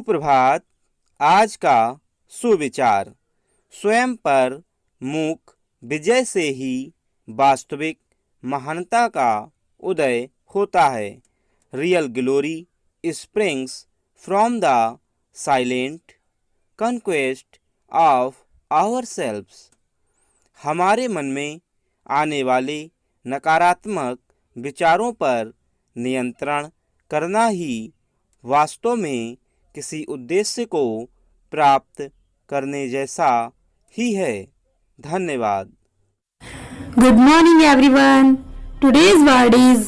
सुप्रभात। आज का सुविचार, स्वयं पर मूक विजय से ही वास्तविक महानता का उदय होता है। Real glory springs from the silent conquest of ourselves. हमारे मन में आने वाले नकारात्मक विचारों पर नियंत्रण करना ही वास्तव में किसी उद्देश्य को प्राप्त करने जैसा ही है। धन्यवाद। Good morning everyone. Today's word is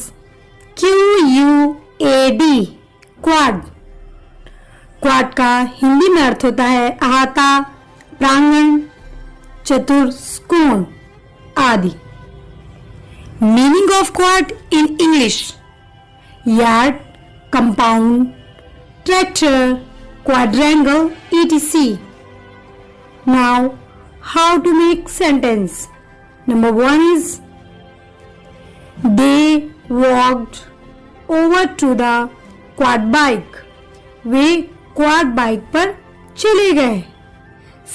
QUAD, quad. Quad का हिंदी में अर्थ होता है अहाता, प्रांगण, चतुष्कोण आदि। Meaning of quad in English: yard, compound, tractor, quadrangle, etc. Now, how to make sentence? Number 1 is they walked over to the quad bike. Way quad bike पर चले गए।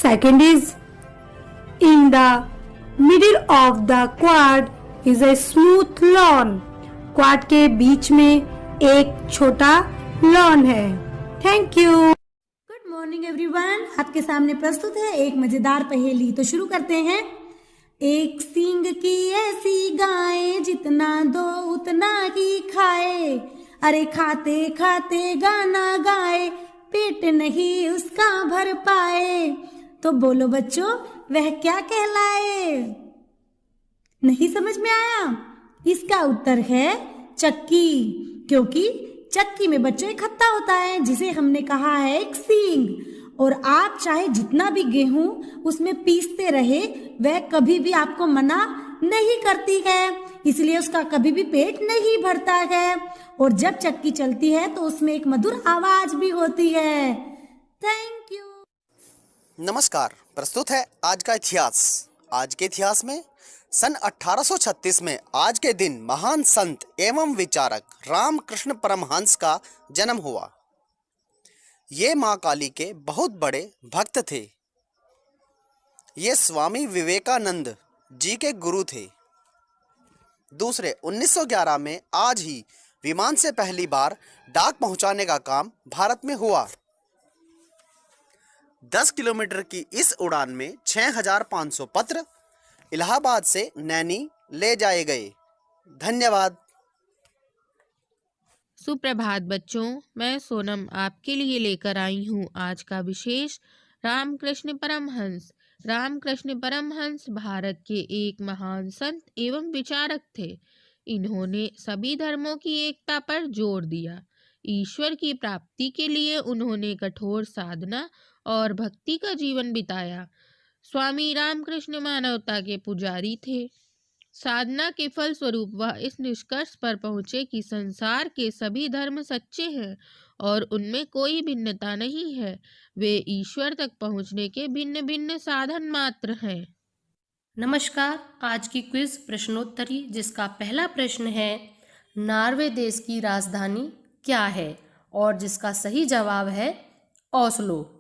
Second is in the middle of the quad is a smooth lawn. quad के बीच में एक छोटा lawn है। Thank you. Good morning everyone. आपके सामने प्रस्तुत है एक मजेदार पहेली। तो शुरू करते हैं। एक सींग की ऐसी गाय, जितना दो उतना ही खाए, अरे खाते खाते गाना गाए, पेट नहीं उसका भर पाए। तो बोलो बच्चों, वह क्या कहलाए? नहीं समझ में आया? इसका उत्तर है चक्की, क्योंकि चक्की में बच्चों एक खत्ता होता है जिसे हमने कहा है एक सींग। और आप चाहे जितना भी गेहूं उसमें पीसते रहे, वह कभी भी आपको मना नहीं करती है, इसलिए उसका कभी भी पेट नहीं भरता है। और जब चक्की चलती है तो उसमें एक मधुर आवाज भी होती है। Thank you. नमस्कार। प्रस्तुत है आज का इतिहास। आज के इतिहास में सन 1836 में आज के दिन महान संत एवं विचारक रामकृष्ण परमहंस का जन्म हुआ। ये मां काली के बहुत बड़े भक्त थे। ये स्वामी विवेकानंद जी के गुरु थे। दूसरे 1911 में आज ही विमान से पहली बार डाक पहुंचाने का काम भारत में हुआ। 10 किलोमीटर की इस उड़ान में 6500 पत्र इलाहाबाद से नैनी ले जाए गए। धन्यवाद। सुप्रभात बच्चों, मैं सोनम आपके लिए लेकर आई हूँ आज का विशेष रामकृष्ण परमहंस। रामकृष्ण परमहंस भारत के एक महान संत एवं विचारक थे। इन्होंने सभी धर्मों की एकता पर जोर दिया। ईश्वर की प्राप्ति के लिए उन्होंने कठोर साधना और भक्ति का जीवन बिताया। स्वामी रामकृष्ण मानवता के पुजारी थे। साधना के फल स्वरूप वह इस निष्कर्ष पर पहुँचे कि संसार के सभी धर्म सच्चे हैं और उनमें कोई भिन्नता नहीं है। वे ईश्वर तक पहुँचने के भिन्न भिन्न साधन मात्र हैं। नमस्कार। आज की क्विज प्रश्नोत्तरी, जिसका पहला प्रश्न है नॉर्वे देश की राजधानी क्या है, और जिसका सही जवाब है ओस्लो।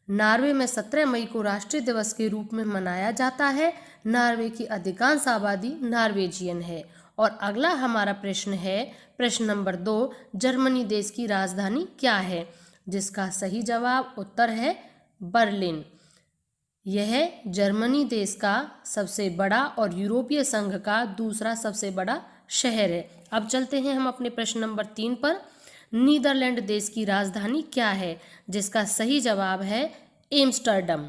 नॉर्वे में 17 मई को राष्ट्रीय दिवस के रूप में मनाया जाता है। नॉर्वे की अधिकांश आबादी नॉर्वेजियन है। और अगला हमारा प्रश्न है प्रश्न नंबर 2, जर्मनी देश की राजधानी क्या है, जिसका सही जवाब उत्तर है बर्लिन। यह जर्मनी देश का सबसे बड़ा और यूरोपीय संघ का दूसरा सबसे बड़ा शहर है। अब चलते हैं हम अपने प्रश्न नंबर 3 पर। नीदरलैंड देश की राजधानी क्या है, जिसका सही जवाब है एम्स्टर्डम।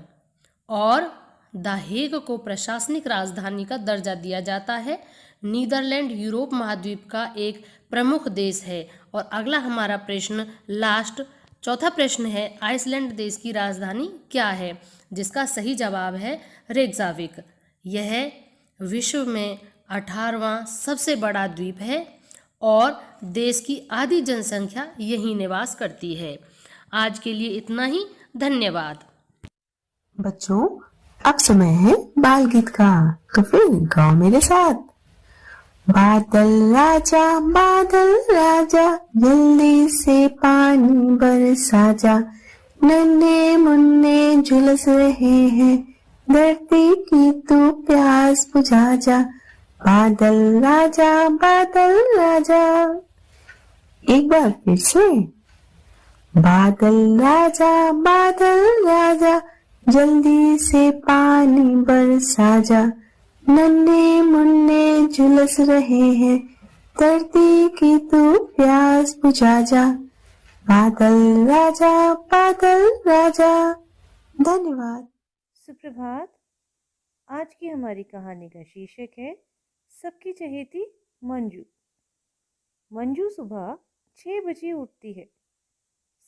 और द हेग को प्रशासनिक राजधानी का दर्जा दिया जाता है। नीदरलैंड यूरोप महाद्वीप का एक प्रमुख देश है। और अगला हमारा प्रश्न लास्ट चौथा प्रश्न है आइसलैंड देश की राजधानी क्या है, जिसका सही जवाब है रेक्जाविक। यह विश्व में 18वां सबसे बड़ा द्वीप है और देश की आधी जनसंख्या यहीं निवास करती है। आज के लिए इतना ही। धन्यवाद। बच्चों, अब समय है बाल गीत का, तो फिर गाओ मेरे साथ। बादल राजा जल्दी से पानी बरसा जा, नन्हे मुन्ने झुलस रहे हैं, धरती की तू प्यास बुझा जा, बादल राजा बादल राजा। एक बार फिर से, बादल राजा जल्दी से पानी बरसा जा, नन्हे मुन्ने झुलस रहे हैं, धरती की तू प्यास बुझा जा, बादल राजा। धन्यवाद। सुप्रभात। आज की हमारी कहानी का शीर्षक है सबकी चहेती मंजू। मंजू सुबह 6 बजे उठती है,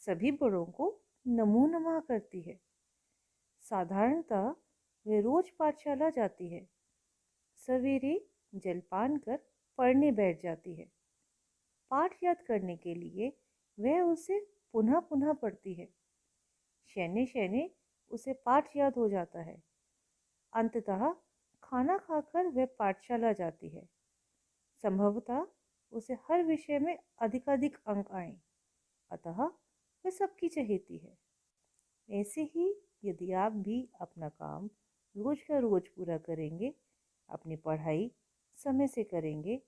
सभी बड़ों को नमो नमः करती है। साधारणतः वे रोज पाठशाला जाती है। सवेरे जलपान कर पढ़ने बैठ जाती है। पाठ याद करने के लिए वह उसे पुनः पुनः पढ़ती है। शैने शैने उसे पाठ याद हो जाता है। अंततः खाना खाकर वह पाठशाला जाती है। संभवतः उसे हर विषय में अधिकाधिक अंक आए, अतः वह सबकी चहेती है। ऐसे ही यदि आप भी अपना काम रोज का रोज पूरा करेंगे, अपनी पढ़ाई समय से करेंगे,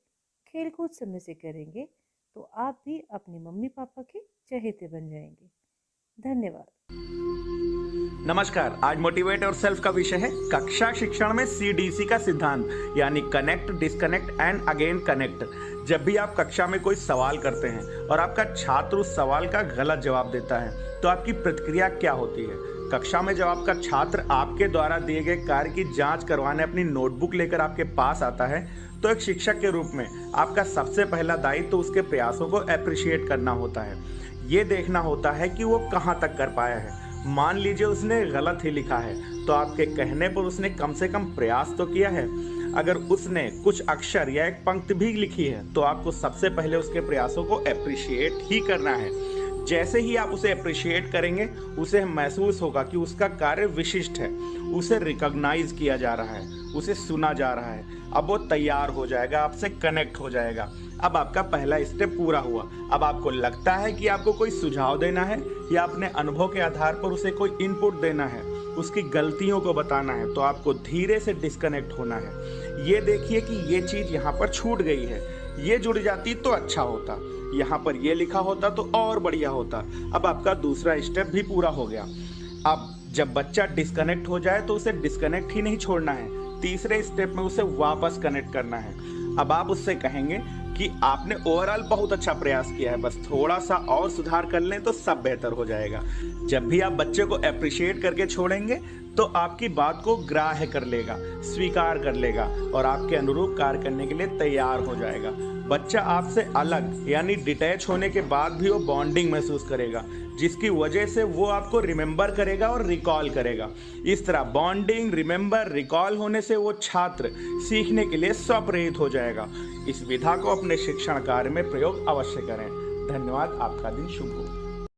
खेलकूद समय से करेंगे, तो आप भी अपने मम्मी पापा के चहेते बन जाएंगे। धन्यवाद। नमस्कार। आज मोटिवेट और सेल्फ का विषय है कक्षा शिक्षण में CDC का सिद्धांत, यानी connect, disconnect and again connect. जब भी आप कक्षा में कोई सवाल करते हैं और आपका छात्र उस सवाल का गलत जवाब देता है, तो आपकी प्रतिक्रिया क्या होती है? कक्षा में जब आपका छात्र आपके द्वारा दिए गए कार्य की जांच करवाने अपनी नोटबुक लेकर आपके पास आता है, तो एक शिक्षक के रूप में आपका सबसे पहला दायित्व तो उसके प्रयासों को एप्रिशिएट करना होता है। ये देखना होता है कि वो कहाँ तक कर पाया है। मान लीजिए उसने गलत ही लिखा है, तो आपके कहने पर उसने कम से कम प्रयास तो किया है। अगर उसने कुछ अक्षर या एक पंक्ति भी लिखी है, तो आपको सबसे पहले उसके प्रयासों को एप्रिशिएट ही करना है। जैसे ही आप उसे अप्रिशिएट करेंगे, उसे महसूस होगा कि उसका कार्य विशिष्ट है, उसे रिकॉग्नाइज किया जा रहा है, उसे सुना जा रहा है। अब वो तैयार हो जाएगा, आपसे कनेक्ट हो जाएगा। अब आपका पहला स्टेप पूरा हुआ। अब आपको लगता है कि आपको कोई सुझाव देना है या अपने अनुभव के आधार पर उसे कोई इनपुट देना है, उसकी गलतियों को बताना है, तो आपको धीरे से डिस्कनेक्ट होना है। ये देखिए कि ये चीज़ यहाँ पर छूट गई है, ये जुड़ जाती तो अच्छा होता, यहाँ पर ये लिखा होता तो और बढ़िया होता। अब आपका दूसरा स्टेप भी पूरा हो गया। अब जब बच्चा डिस्कनेक्ट हो जाए तो उसे डिस्कनेक्ट ही नहीं छोड़ना है, तीसरे स्टेप में उसे वापस कनेक्ट करना है। अब आप उससे कहेंगे कि आपने ओवरऑल बहुत अच्छा प्रयास किया है, बस थोड़ा सा और सुधार कर लें तो सब बेहतर हो जाएगा। जब भी आप बच्चे को अप्रिशिएट करके छोड़ेंगे, तो आपकी बात को ग्राह्य कर लेगा, स्वीकार कर लेगा और आपके अनुरूप कार्य करने के लिए तैयार हो जाएगा। बच्चा आपसे अलग यानी डिटैच होने के बाद भी वो बॉन्डिंग महसूस करेगा, जिसकी वजह से वो आपको रिमेंबर करेगा और रिकॉल करेगा। इस तरह बॉन्डिंग, रिमेंबर, रिकॉल होने से वो छात्र सीखने के लिए स्वप्रेरित हो जाएगा। इस विधा को अपने शिक्षण कार्य में प्रयोग अवश्य करें। धन्यवाद। आपका दिन शुभ हो।